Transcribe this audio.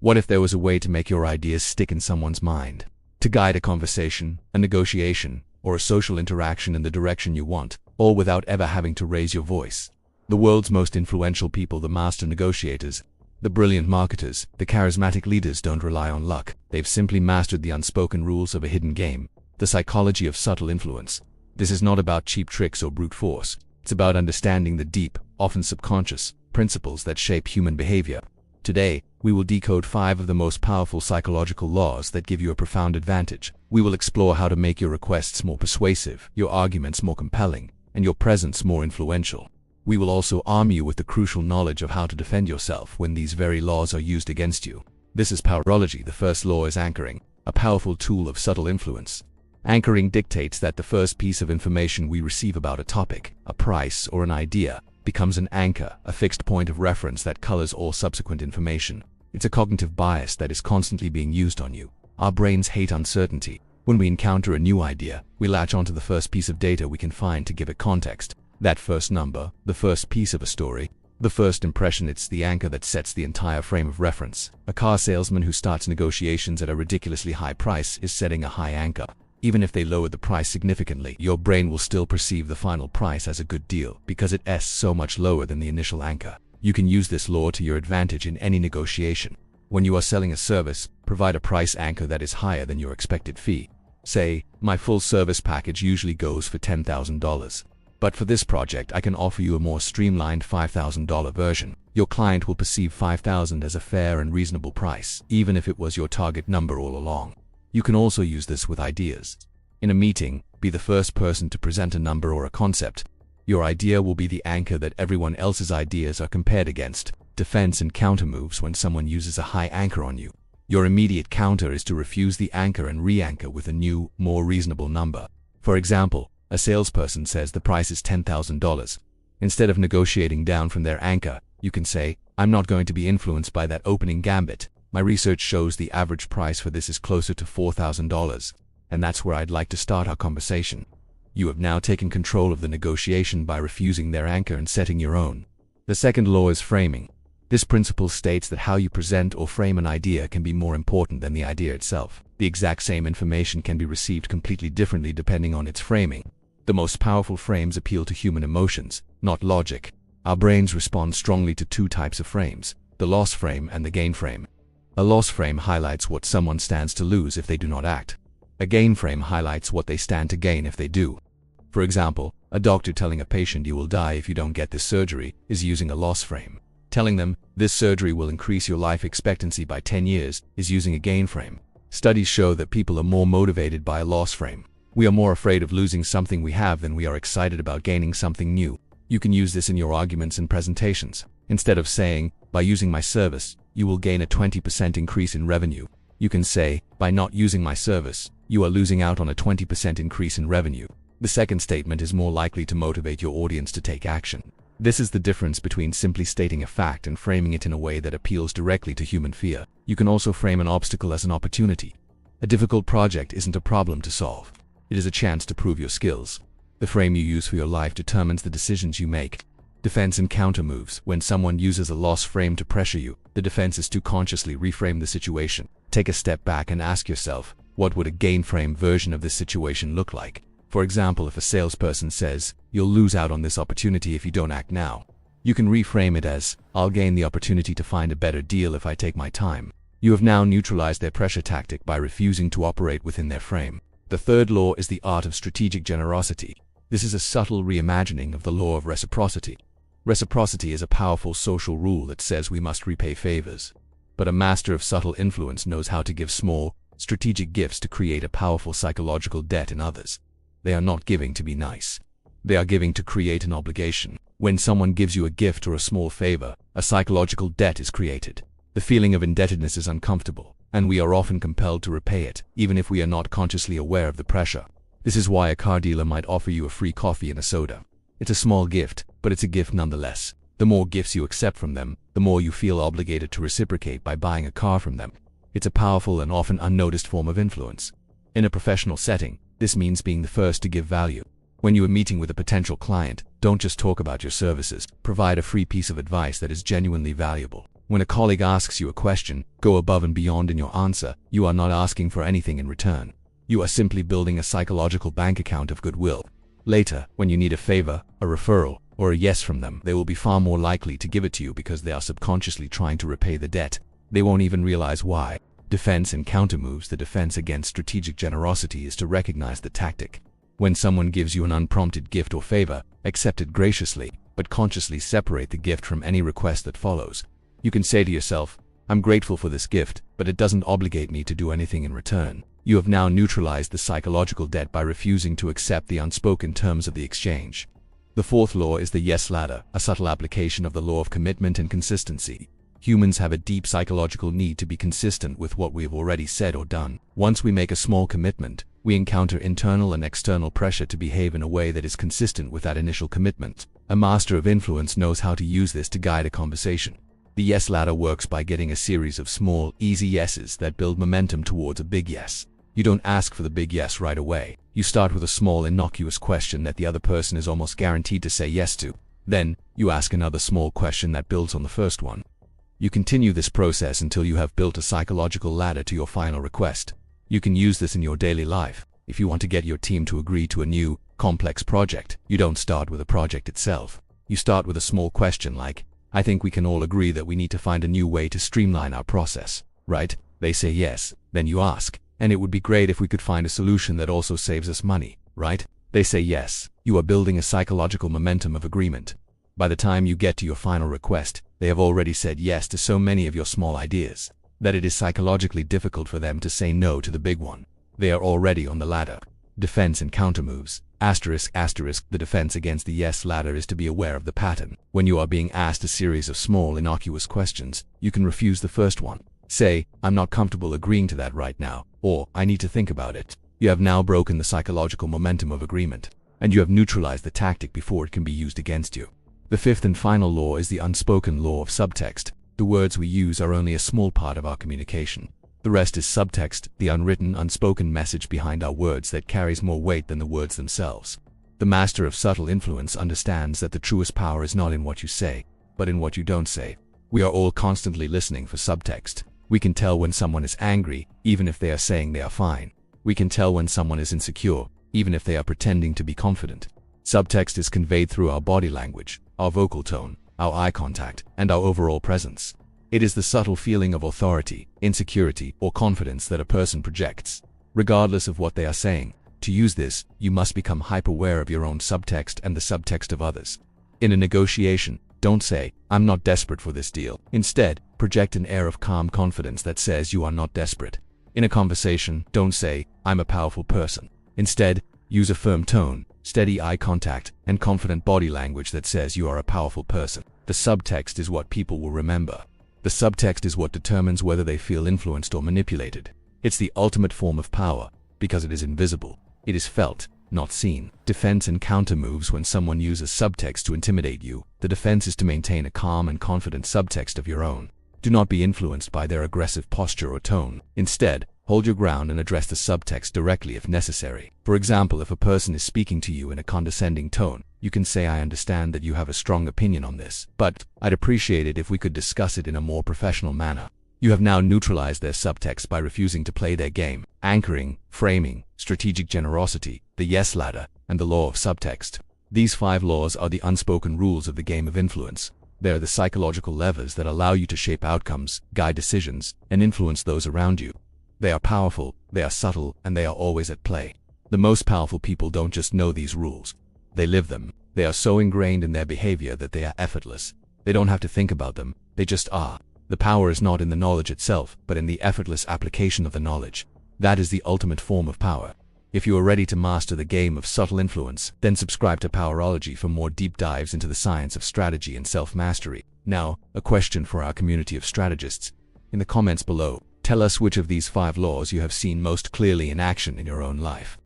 What if there was a way to make your ideas stick in someone's mind? To guide a conversation, a negotiation, or a social interaction in the direction you want, all without ever having to raise your voice. The world's most influential people, the master negotiators, the brilliant marketers, the charismatic leaders don't rely on luck. They've simply mastered the unspoken rules of a hidden game, the psychology of subtle influence. This is not about cheap tricks or brute force. It's about understanding the deep, often subconscious, principles that shape human behavior. Today, we will decode 5 of the most powerful psychological laws that give you a profound advantage. We will explore how to make your requests more persuasive, your arguments more compelling, and your presence more influential. We will also arm you with the crucial knowledge of how to defend yourself when these very laws are used against you. This is Powerology. The first law is anchoring, a powerful tool of subtle influence. Anchoring dictates that the first piece of information we receive about a topic, a price, or an idea becomes an anchor, a fixed point of reference that colors all subsequent information. It's a cognitive bias that is constantly being used on you. Our brains hate uncertainty. When we encounter a new idea, we latch onto the first piece of data we can find to give it context. That first number, the first piece of a story, the first impression, it's the anchor that sets the entire frame of reference. A car salesman who starts negotiations at a ridiculously high price is setting a high anchor. Even if they lower the price significantly, your brain will still perceive the final price as a good deal because it's so much lower than the initial anchor. You can use this law to your advantage in any negotiation. When you are selling a service, provide a price anchor that is higher than your expected fee. Say, my full service package usually goes for $10,000. But for this project, I can offer you a more streamlined $5,000 version. Your client will perceive $5,000 as a fair and reasonable price, even if it was your target number all along. You can also use this with ideas. In a meeting, be the first person to present a number or a concept. Your idea will be the anchor that everyone else's ideas are compared against. Defense and counter moves when someone uses a high anchor on you. Your immediate counter is to refuse the anchor and re-anchor with a new, more reasonable number. For example, a salesperson says the price is $10,000. Instead of negotiating down from their anchor, you can say, I'm not going to be influenced by that opening gambit. My research shows the average price for this is closer to $4,000, and that's where I'd like to start our conversation. You have now taken control of the negotiation by refusing their anchor and setting your own. The second law is framing. This principle states that how you present or frame an idea can be more important than the idea itself. The exact same information can be received completely differently depending on its framing. The most powerful frames appeal to human emotions, not logic. Our brains respond strongly to 2 types of frames, the loss frame and the gain frame. A loss frame highlights what someone stands to lose if they do not act. A gain frame highlights what they stand to gain if they do. For example, a doctor telling a patient you will die if you don't get this surgery is using a loss frame. Telling them this surgery will increase your life expectancy by 10 years is using a gain frame. Studies show that people are more motivated by a loss frame. We are more afraid of losing something we have than we are excited about gaining something new. You can use this in your arguments and presentations. Instead of saying, by using my service, you will gain a 20% increase in revenue, you can say, by not using my service, you are losing out on a 20% increase in revenue. The second statement is more likely to motivate your audience to take action. This is the difference between simply stating a fact and framing it in a way that appeals directly to human fear. You can also frame an obstacle as an opportunity. A difficult project isn't a problem to solve. It is a chance to prove your skills. The frame you use for your life determines the decisions you make. Defense and counter moves. When someone uses a loss frame to pressure you, the defense is to consciously reframe the situation. Take a step back and ask yourself, what would a gain frame version of this situation look like? For example, if a salesperson says, you'll lose out on this opportunity if you don't act now, you can reframe it as, I'll gain the opportunity to find a better deal if I take my time. You have now neutralized their pressure tactic by refusing to operate within their frame. The third law is the art of strategic generosity. This is a subtle reimagining of the law of reciprocity. Reciprocity is a powerful social rule that says we must repay favors. But a master of subtle influence knows how to give small, strategic gifts to create a powerful psychological debt in others. They are not giving to be nice. They are giving to create an obligation. When someone gives you a gift or a small favor, a psychological debt is created. The feeling of indebtedness is uncomfortable, and we are often compelled to repay it, even if we are not consciously aware of the pressure. This is why a car dealer might offer you a free coffee and a soda. It's a small gift, but it's a gift nonetheless. The more gifts you accept from them, the more you feel obligated to reciprocate by buying a car from them. It's a powerful and often unnoticed form of influence. In a professional setting, this means being the first to give value. When you are meeting with a potential client, don't just talk about your services. Provide a free piece of advice that is genuinely valuable. When a colleague asks you a question, go above and beyond in your answer. You are not asking for anything in return. You are simply building a psychological bank account of goodwill. Later, when you need a favor, a referral, or a yes from them, they will be far more likely to give it to you because they are subconsciously trying to repay the debt. They won't even realize why. Defense and counter moves. The defense against strategic generosity is to recognize the tactic. When someone gives you an unprompted gift or favor, accept it graciously, but consciously separate the gift from any request that follows. You can say to yourself, I'm grateful for this gift, but it doesn't obligate me to do anything in return. You have now neutralized the psychological debt by refusing to accept the unspoken terms of the exchange. The fourth law is the yes ladder, a subtle application of the law of commitment and consistency. Humans have a deep psychological need to be consistent with what we have already said or done. Once we make a small commitment, we encounter internal and external pressure to behave in a way that is consistent with that initial commitment. A master of influence knows how to use this to guide a conversation. The yes ladder works by getting a series of small, easy yeses that build momentum towards a big yes. You don't ask for the big yes right away. You start with a small, innocuous question that the other person is almost guaranteed to say yes to. Then, you ask another small question that builds on the first one. You continue this process until you have built a psychological ladder to your final request. You can use this in your daily life. If you want to get your team to agree to a new, complex project, you don't start with the project itself. You start with a small question like, I think we can all agree that we need to find a new way to streamline our process, right? They say yes. Then you ask, and it would be great if we could find a solution that also saves us money, right? They say yes. You are building a psychological momentum of agreement. By the time you get to your final request, they have already said yes to so many of your small ideas that it is psychologically difficult for them to say no to the big one. They are already on the ladder. Defense and counter moves. Asterisk, asterisk. The defense against the yes ladder is to be aware of the pattern. When you are being asked a series of small, innocuous questions, you can refuse the first one. Say, I'm not comfortable agreeing to that right now, or I need to think about it. You have now broken the psychological momentum of agreement, and you have neutralized the tactic before it can be used against you. The fifth and final law is the unspoken law of subtext. The words we use are only a small part of our communication. The rest is subtext, the unwritten, unspoken message behind our words that carries more weight than the words themselves. The master of subtle influence understands that the truest power is not in what you say, but in what you don't say. We are all constantly listening for subtext. We can tell when someone is angry, even if they are saying they are fine. We can tell when someone is insecure, even if they are pretending to be confident. Subtext is conveyed through our body language, our vocal tone, our eye contact, and our overall presence. It is the subtle feeling of authority, insecurity, or confidence that a person projects, regardless of what they are saying. To use this, you must become hyper-aware of your own subtext and the subtext of others. In a negotiation, don't say, I'm not desperate for this deal. Instead, project an air of calm confidence that says you are not desperate. In a conversation, don't say, I'm a powerful person. Instead, use a firm tone, steady eye contact, and confident body language that says you are a powerful person. The subtext is what people will remember. The subtext is what determines whether they feel influenced or manipulated. It's the ultimate form of power, because it is invisible. It is felt, not seen. Defense and counter moves. When someone uses subtext to intimidate you, the defense is to maintain a calm and confident subtext of your own. Do not be influenced by their aggressive posture or tone. Instead, hold your ground and address the subtext directly if necessary. For example, if a person is speaking to you in a condescending tone, you can say, I understand that you have a strong opinion on this, but I'd appreciate it if we could discuss it in a more professional manner. You have now neutralized their subtext by refusing to play their game. Anchoring, framing, strategic generosity, the yes ladder, and the law of subtext. These 5 laws are the unspoken rules of the game of influence. They are the psychological levers that allow you to shape outcomes, guide decisions, and influence those around you. They are powerful, they are subtle, and they are always at play. The most powerful people don't just know these rules. They live them. They are so ingrained in their behavior that they are effortless. They don't have to think about them, they just are. The power is not in the knowledge itself, but in the effortless application of the knowledge. That is the ultimate form of power. If you are ready to master the game of subtle influence, then subscribe to Powerology for more deep dives into the science of strategy and self-mastery. Now, a question for our community of strategists. In the comments below, tell us which of these 5 laws you have seen most clearly in action in your own life.